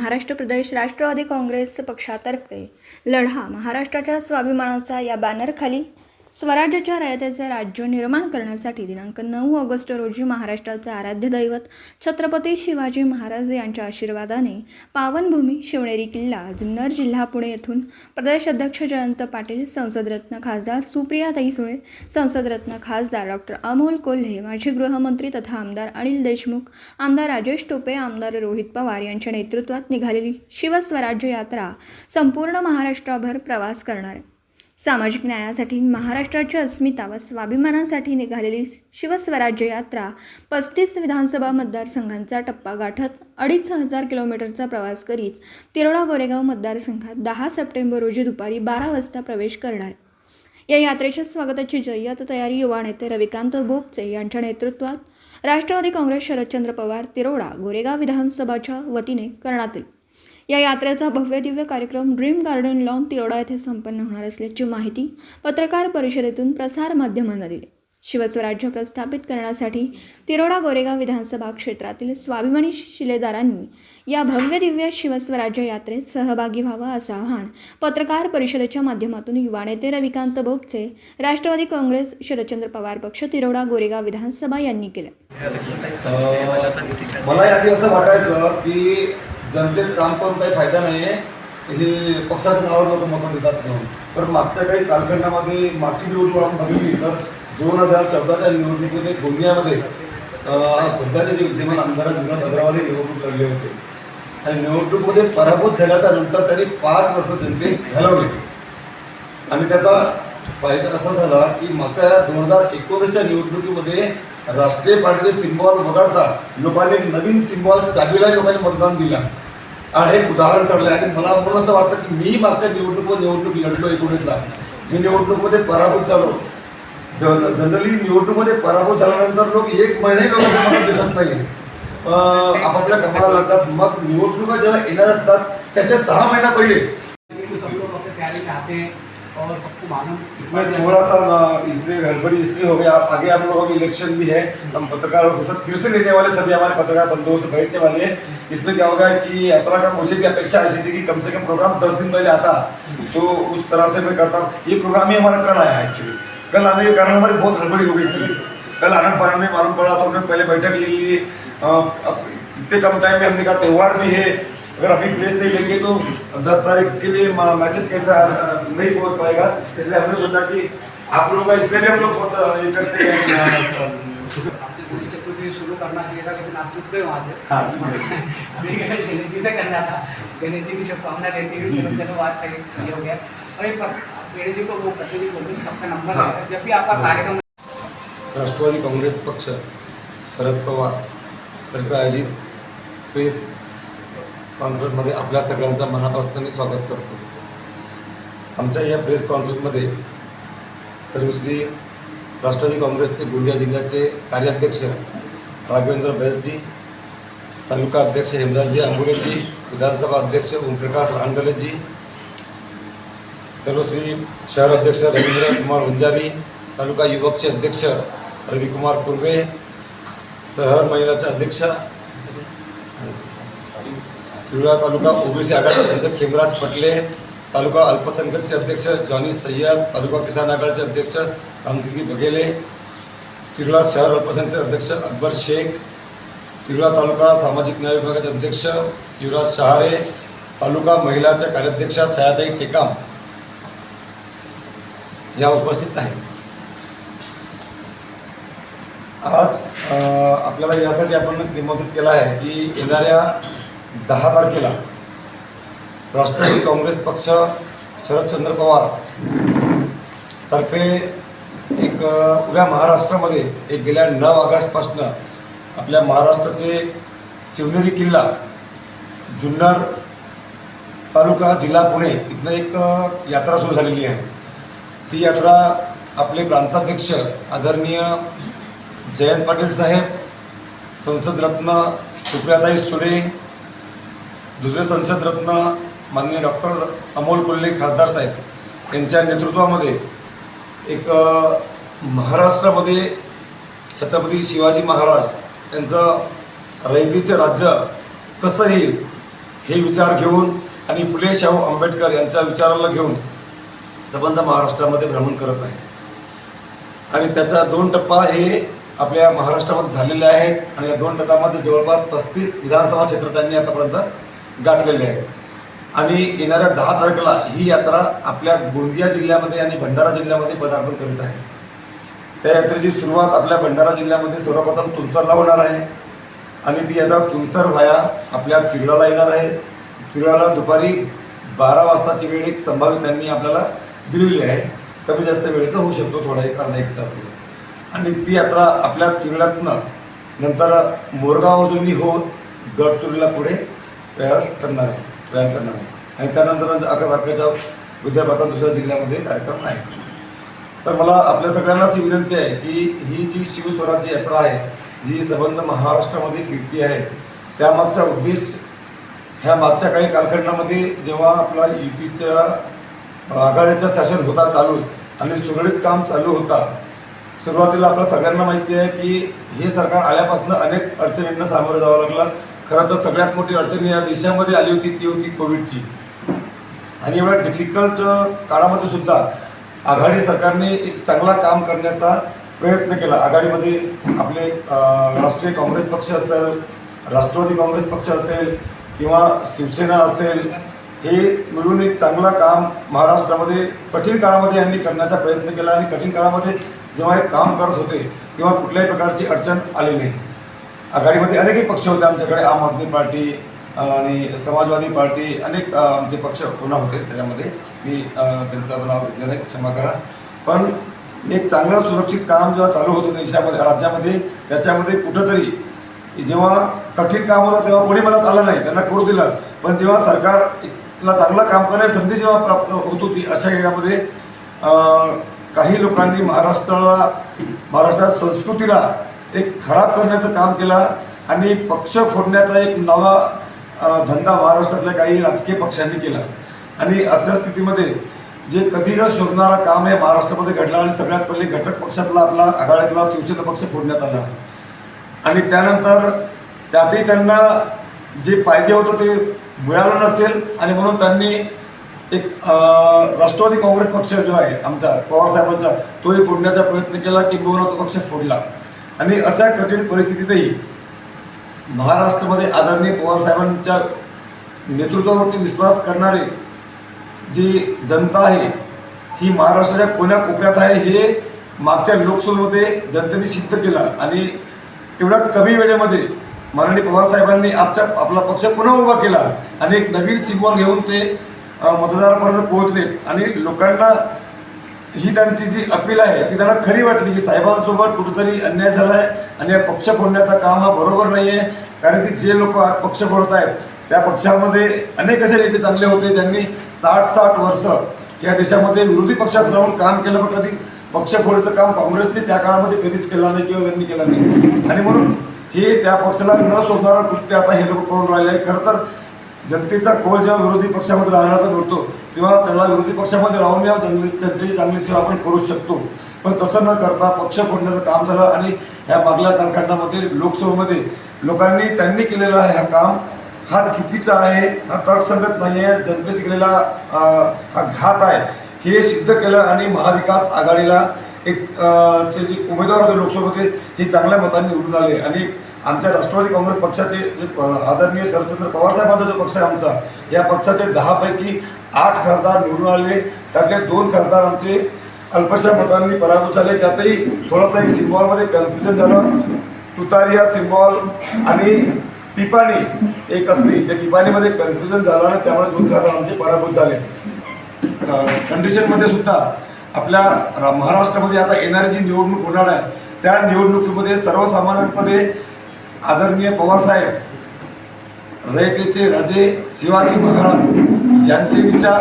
महाराष्ट्र प्रदेश राष्ट्रवादी काँग्रेस पक्षातर्फे लढा महाराष्ट्राच्या स्वाभिमानाचा या बॅनरखाली स्वराज्याच्या रयतेचे राज्य निर्माण करण्यासाठी दिनांक 9 ऑगस्ट रोजी महाराष्ट्राचे आराध्य दैवत छत्रपती शिवाजी महाराज यांच्या आशीर्वादाने पावनभूमी शिवनेरी किल्ला जुन्नर जिल्हा पुणे येथून प्रदेश अध्यक्ष जयंत पाटील, संसदरत्न खासदार सुप्रियाताई सुळे, संसदरत्न खासदार डॉक्टर अमोल कोल्हे, माजी गृहमंत्री तथा आमदार अनिल देशमुख, आमदार राजेश टोपे, आमदार रोहित पवार यांच्या नेतृत्वात निघालेली शिवस्वराज्य यात्रा संपूर्ण महाराष्ट्रभर प्रवास करणार आहे। सामाजिक न्यायासाठी महाराष्ट्राची अस्मिता व स्वाभिमानासाठी निघालेली शिवस्वराज्य यात्रा 35 विधानसभा मतदारसंघांचा टप्पा गाठत 2500 किलोमीटरचा प्रवास करीत तिरोडा गोरेगाव मतदारसंघात 10 सप्टेंबर रोजी दुपारी 12 वाजता प्रवेश करणार आहे। या यात्रेच्या स्वागताची जय्यत तयारी युवा नेते रविकांत बोपचे यांच्या नेतृत्वात राष्ट्रवादी काँग्रेस शरदचंद्र पवार तिरोडा गोरेगाव विधानसभाच्या वतीने करण्यात येईल। या यात्रेचा भव्य दिव्य कार्यक्रम ड्रीम गार्डन लॉन तिरोडा येथे संपन्न होणार असल्याची माहिती पत्रकार परिषदेतून प्रसार माध्यमांना दिली। शिवस्वराज्य प्रस्थापित करण्यासाठी तिरोडा गोरेगाव विधानसभा क्षेत्रातील स्वाभिमानी शिलेदारांनी या भव्य दिव्य शिवस्वराज्य यात्रेत सहभागी व्हावं असं आवाहन पत्रकार परिषदेच्या माध्यमातून युवा नेते रविकांत बोपचे, राष्ट्रवादी काँग्रेस शरदचंद्र पवार पक्ष तिरोडा गोरेगाव विधानसभा यांनी केलं। मला याआधी असं वाटायचं की जनतेत काम करून काही फायदा नाही आहे, हे पक्षाच्या नावावर लोक मतं देतात म्हणून। पण मागच्या काही कालखंडामध्ये मागची निवडणूक आपण बघितली तर 2014च्या निवडणुकीमध्ये गोंदियामध्ये सध्याचे जे विद्यमान आमदार विनोद अग्रवाल निवडणूक लढले होते आणि निवडणुकीमध्ये पराभूत झाल्याच्या नंतर त्यांनी 5 वर्ष जनतेत घालवले आणि त्याचा फायदा असा झाला की मागच्या 2019च्या निवडणुकीमध्ये राष्ट्रीय पार्टीचे सिम्बॉल वगळता लोकांनी नवीन सिम्बॉल चाबीला लोकांनी मतदान दिलं आणि हे उदाहरण ठरलं। आणि मला म्हणून असं वाटतं की मी मागच्या निवडणूक लढलो 19ला, मी निवडणुकीमध्ये पराभूत झालो। जनरली निवडणुकीमध्ये पराभूत झाल्यानंतर लोक 1 महिने लोकांना दिसत नाही, आपापल्या कामाला लागतात। मग निवडणुका जेव्हा येणार असतात त्याच्या 6 महिना पहिले और सबको मालूम इसमें थोड़ा सा इसलिए गड़बड़ी इसलिए हो गया। आगे हम लोगों की इलेक्शन भी है, हम पत्रकार फिर से लेने वाले सभी हमारे पत्रकार बंधुओं से बैठने वाले हैं। इसमें क्या होगा कि यात्रा का मुझे भी अपेक्षा ऐसी थी कि कम से कम प्रोग्राम 10 दिन पहले आता, तो उस तरह से मैं करता। ये प्रोग्राम ही हमारा कल आया एक्चुअली। कल आने के कारण हमारी बहुत हड़बड़ी हो गई थी। कल आनंद पानंद में मालूम पड़ा तो हमने पहले बैठक ले ली। इतने कम टाइम में हमने कहा त्यौहार भी है, अगर अभी प्रेस नहीं लेंगे तो 10 तारीख के लिए मैसेज कैसा नहीं पहुंच पाएगा, इसलिए हमने सोचा कि आप लोगों का इसलिए भी हम लोग बहुत ये करते हैं। चतुर्थी शुरू करना चाहिए था लेकिन आप चुप गए वहाँ से। हाँ गणेश जी से करना था, गणेश जी की शुभकामना देते हुए चलो बात सही हो गया। और गणेश जी को वो प्रतिनिधि बोलते सबका नंबर है, जब भी आपका कार्यक्रम। राष्ट्रवादी काँग्रेस पक्ष शरद पवार तर्फे आयोजित प्रेस कॉन्फरन्समध्ये आपल्या सगळ्यांचा मनापासून मी स्वागत करतो। आमच्या या प्रेस कॉन्फरन्समध्ये सर्वश्री राष्ट्रवादी काँग्रेसचे गोंदिया जिल्ह्याचे कार्याध्यक्ष राघवेंद्र बैसजी, तालुका अध्यक्ष हेमराजजी आंबोलेजी, विधानसभा अध्यक्ष ओमप्रकाश रानगलेजी, सर्वश्री शहर अध्यक्ष रवींद्र कुमार वंजारी, तालुका युवकचे अध्यक्ष रविकुमार कुर्वे, शहर महिलाचे अध्यक्ष तिरोडा तालुका ओबीसी आघाडी अध्यक्ष खेमराज पटले, तालुका अल्पसंख्याकचे अध्यक्ष जॉनी सय्यद, तालुका किसान आघाडीचे अध्यक्ष रामसिंगी बघेले, तिरोडा शहर अल्पसंख्याक अध्यक्ष अकबर शेख, तिरोडा तालुका सामाजिक न्याय विभागाचे अध्यक्ष युवराज शहारे, तालुका महिलाच्या कार्याध्यक्षा छायाताई टेकाम या उपस्थित आहेत। आज आपल्याला यासाठी आपण निमंत्रित केलं आहे की येणाऱ्या 10 तारखेला राष्ट्रवादी काँग्रेस पक्ष शरदचंद्र पवार तर्फे एक उभ्या महाराष्ट्रामध्ये एक गेल्या 9 ऑगस्टपासून आपल्या महाराष्ट्राचे शिवनेरी किल्ला जुन्नर तालुका जिल्हा पुणे इथनं एक यात्रा सुरू झालेली आहे। ती यात्रा आपले प्रांताध्यक्ष आदरणीय जयंत पाटील साहेब, संसदरत्न सुप्रियाताई सुळे, दुसरे संसदरत्न माननीय डॉक्टर अमोल कोल्हे खासदार साहेब यांच्या नेतृत्वामध्ये एक महाराष्ट्रामध्ये छत्रपती शिवाजी महाराज यांचं रयतेचं राज्य कसं येईल हे विचार घेऊन आणि फुले शाहू आंबेडकर यांच्या विचाराला घेऊन संबंध महाराष्ट्रामध्ये भ्रमण करत आहे आणि त्याचा 2 टप्पा हे आपल्या महाराष्ट्रामध्ये झालेले आहेत आणि या 2 टप्प्यामध्ये जवळपास 35 विधानसभा क्षेत्र त्यांनी आतापर्यंत गाठलेले आहेत आणि येणाऱ्या 10 तारखेला ही यात्रा आपल्या गोंदिया जिल्ह्यामध्ये आणि भंडारा जिल्ह्यामध्ये पदार्पण करीत आहे. त्या यात्रेची सुरुवात आपल्या भंडारा जिल्ह्यामध्ये सर्वप्रथम तुमसरला होणार आहे आणि ती यात्रा तुमसर व्हाया आपल्या किरडाला येणार आहे. किरडाला दुपारी 12 वाजताची वेळ एक संभाव्य त्यांनी आपल्याला दिलेली आहे. कमी जास्त वेळेचा होऊ शकतो, थोडा अर्धा एक तास आणि ती यात्रा आपल्या किरड्यातनं नंतर मोरगाव अजूनही होत गडचिरोलीला पुढे प्रयास करणार आहे आणि त्यानंतर 11 तारखेच्या विदर्भाचा दुसऱ्या जिल्ह्यामध्ये कार्यक्रम आहे. तर मला आपल्या सगळ्यांना अशी विनंती आहे की ही जी शिवस्वराज्य यात्रा आहे जी संबंध महाराष्ट्रामध्ये फिरती आहे त्यामागचा उद्देश ह्या मागच्या काही कालखंडामध्ये जेव्हा आपला युतीच्या आघाडीचं शासन होता चालू आणि सुरळीत काम चालू होता, सुरुवातीला आपल्या सगळ्यांना माहिती आहे की हे सरकार आल्यापासून अनेक अडचणींना सामोरं जावं लागलं. खरं तर सगळ्यात मोठी अडचणी या देशामध्ये आली होती ती होती कोविडची आणि एवढ्या डिफिकल्ट काळामध्ये सुद्धा आघाडी सरकारने एक चांगला काम करण्याचा प्रयत्न केला. आघाडीमध्ये आपले राष्ट्रीय काँग्रेस पक्ष असेल, राष्ट्रवादी काँग्रेस पक्ष असेल किंवा शिवसेना असेल, हे मिळून एक चांगलं काम महाराष्ट्रामध्ये कठीण काळामध्ये यांनी करण्याचा प्रयत्न केला आणि कठीण काळामध्ये जेव्हा हे काम करत होते तेव्हा कुठल्याही प्रकारची अडचण आली नाही. आघाडीमध्ये अनेकही पक्ष होते आमच्याकडे, आम आदमी पार्टी आणि समाजवादी पार्टी, अनेक आमचे पक्ष पुन्हा होते. त्याच्यामध्ये मी त्यांचं नाव घेतलं नाही, क्षमा करा. पण एक चांगलं सुरक्षित काम जेव्हा चालू होतं देशामध्ये राज्यामध्ये त्याच्यामध्ये कुठंतरी जेव्हा कठीण काम होतं तेव्हा कोणी मदत आलं नाही, त्यांना करू दिलं. पण जेव्हा सरकारला चांगलं काम करण्याची संधी जेव्हा प्राप्त होत होती अशा यामध्ये काही लोकांनी महाराष्ट्रात संस्कृतीला एक खराब करण्याचं काम केलं आणि पक्ष फोडण्याचा एक नवा धंदा महाराष्ट्रातल्या काही राजकीय पक्षांनी केला आणि अशा स्थितीमध्ये जे कधी न शोधणारा काम हे महाराष्ट्रामध्ये घडलं आणि सगळ्यात पहिले घटक पक्षातला आपला आघाडीतला शिवसेना पक्ष फोडण्यात आला आणि त्यानंतर त्यातही त्यांना जे पाहिजे होतं ते मिळालं नसेल आणि म्हणून त्यांनी एक राष्ट्रवादी काँग्रेस पक्ष जो आहे आमचा पवारसाहेबांचा तोही फोडण्याचा प्रयत्न केला की तो पक्ष फोडला आणि अशा कठीण परिस्थितीतही महाराष्ट्रामध्ये आदरणीय पवारसाहेबांच्या नेतृत्वावरती विश्वास करणारे जी जनता आहे ही महाराष्ट्राच्या कोण्याकोपऱ्यात आहे हे मागच्या लोकसभेमध्ये जनतेने सिद्ध केलं आणि एवढ्या कमी वेळेमध्ये माननीय पवारसाहेबांनी आपला पक्ष पुन्हा उभा केला आणि एक नवीन सिम्बॉल घेऊन ते मतदारापर्यंत पोहोचले आणि लोकांना ही त्यांची जी अपील आहे ती त्यांना खरी वाटली की साहेबांसोबत कुठेतरी अन्याय झाला आहे आणि या पक्ष फोडण्याचा काम हा बरोबर नाही आहे. कारण की जे लोक पक्ष फोडत आहेत त्या पक्षामध्ये अनेक असे नेते चांगले होते ज्यांनी 60 वर्ष या देशामध्ये विरोधी पक्षात राहून काम केलं, पण कधी पक्ष फोडण्याचं काम काँग्रेसने त्या काळामध्ये कधीच केलं नाही किंवा त्यांनी केलं नाही आणि म्हणून हे त्या पक्षाला न सोडणारं कृत्य आता हे लोक करून राहिले आहे. खरं तर जनतेचा कौल जेव्हा विरोधी पक्षामध्ये राहण्याचा मिळतो तेव्हा त्याला विरोधी पक्षामध्ये राहून या जनतेची चांगली सेवा आपण करू शकतो, पण तसं न करता पक्ष फोडण्याचं काम झालं आणि ह्या मागल्या कालखंडामध्ये लोकसभेमध्ये लोकांनी त्यांनी केलेला हा काम हा चुकीचा आहे, हा तर्कसंगत नाही आहे, जनतेशी केलेला हा घात आहे हे सिद्ध केलं आणि महाविकास आघाडीला एक चे जे उमेदवार होते लोकसभेमध्ये हे चांगल्या मतांनी निवडून आले आणि आमच्या राष्ट्रवादी काँग्रेस पक्षाचे जे आदरणीय शरदचंद्र पवारसाहेबांचा जो पक्ष आहे आमचा, या पक्षाचे 10 पैकी 8 खासदार निवडून आले. त्यातले 2 खासदार आमचे अल्पशा मतांनी पराभूत झाले. त्यातही थोडासा एक सिम्बॉलमध्ये कन्फ्युजन झालं. तुतारी हा सिम्बॉल आणि पिपाणी एक असली, त्या पिपाणीमध्ये कन्फ्युजन झालं आणि त्यामुळे 2 खासदार आमचे पराभूत झाले. कंडिशनमध्ये सुद्धा आपल्या महाराष्ट्रामध्ये आता येणारी जी निवडणूक होणार आहे त्या निवडणुकीमध्ये सर्वसामान्यपणे आदरणीय पवारसाहेब रयतेचे राजे शिवाजी महाराज यांचे विचार,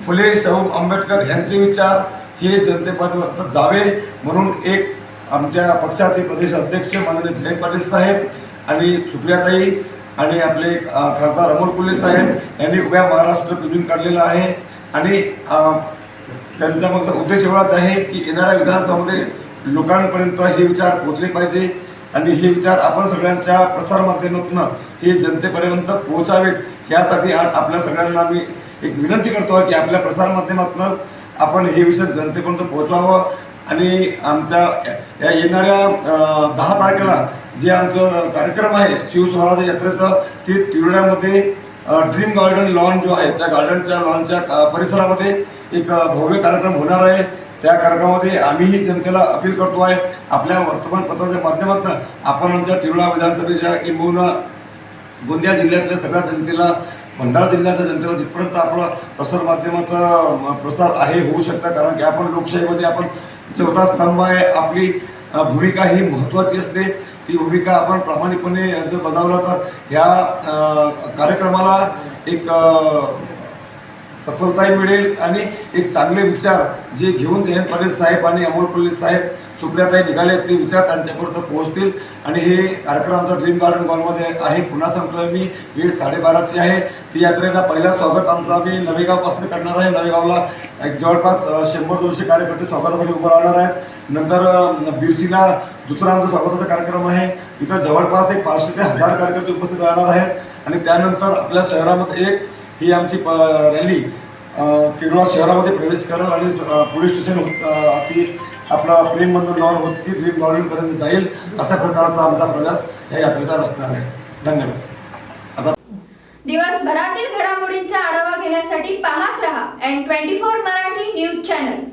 फुले शाहू आंबेडकर यांचे विचार हे जनतेपर्यंत जावे म्हणून एक आमच्या पक्षाचे प्रदेश अध्यक्ष माननीय जयंत पाटील साहेब आणि सुप्रियाताई आणि आपले खासदार अमोल कोल्हे साहेब यांनी उभ्या महाराष्ट्र पिढून काढलेला आहे आणि त्यांचा मागचा उद्देश एवढाच आहे की येणाऱ्या विधानसभामध्ये लोकांपर्यंत हे विचार पोचले पाहिजे आणि हे विचार आपण सगळ्यांच्या प्रसारमाध्यमातून हे जनतेपर्यंत पोहोचावेत यासाठी आज आपल्या सगळ्यांना मी एक विनंती करतो की आपल्या प्रसारमाध्यमातून आपण हे विषय जनतेपर्यंत पोहोचवावं आणि आमच्या या येणाऱ्या 10 तारखेला जे आमचं कार्यक्रम आहे शिवस्वराज्य यात्रेचं ते तिवड्यामध्ये ड्रीम गार्डन लॉन जो आहे त्या गार्डनच्या लॉनच्या परिसरामध्ये एक भव्य कार्यक्रम होणार आहे. त्या कार्यक्रमामध्ये आम्हीही जनतेला अपील करतो आहे आपल्या वर्तमानपत्राच्या माध्यमातून आपण आमच्या तिवडा विधानसभेच्या किंबहुना गोंदिया जिल्ह्यातल्या सगळ्या जनतेला भंडारा जिल्ह्याच्या जनतेला जिथपर्यंत आपला प्रसारमाध्यमाचा प्रसार आहे होऊ शकता कारण की आपण लोकशाहीमध्ये आपण चौथा स्तंभ आहे. आपली भूमिका ही महत्त्वाची असते. ती भूमिका आपण प्रामाणिकपणे जर बजावला तर ह्या कार्यक्रमाला एक सफलताही मिळेल आणि एक चांगले विचार जे घेऊन जयंत पाटील साहेब आणि अमोल कोल्हे साहेब सुप्रियाताई निघाले ते विचार त्यांच्यापर्यंत पोहोचतील आणि हे कार्यक्रम आमचा ड्रीम गार्डन हॉलमध्ये आहे. पुन्हा सांगतोय मी वेळ 12:30ची आहे. ती यात्रेचा पहिला स्वागत आमचा आम्ही नवेगावपासून करणार आहे. नवेगावला एक जवळपास 100-200 कार्यकर्ते स्वागतासाठी उभं राहणार आहेत. नंतर बिरसीला दुसरा आमचा स्वागताचा कार्यक्रम आहे. इथं जवळपास एक 500 ते 1000 कार्यकर्ते उपस्थित राहणार आहेत आणि त्यानंतर आपल्या शहरामध्ये एक ही आमची रॅली तिरोडा शहरामध्ये प्रवेश करेल आणि पोलीस स्टेशन ती आपला प्रेम बंधू लॉन होती ड्रीम गार्डनपर्यंत जाईल अशा प्रकारचा आमचा प्रवास या यात्रेचा असणार आहे. धन्यवाद. दिवसभरातील घडामोडींचा आढावा घेण्यासाठी पाहत रहा N24 मराठी न्यूज चॅनल.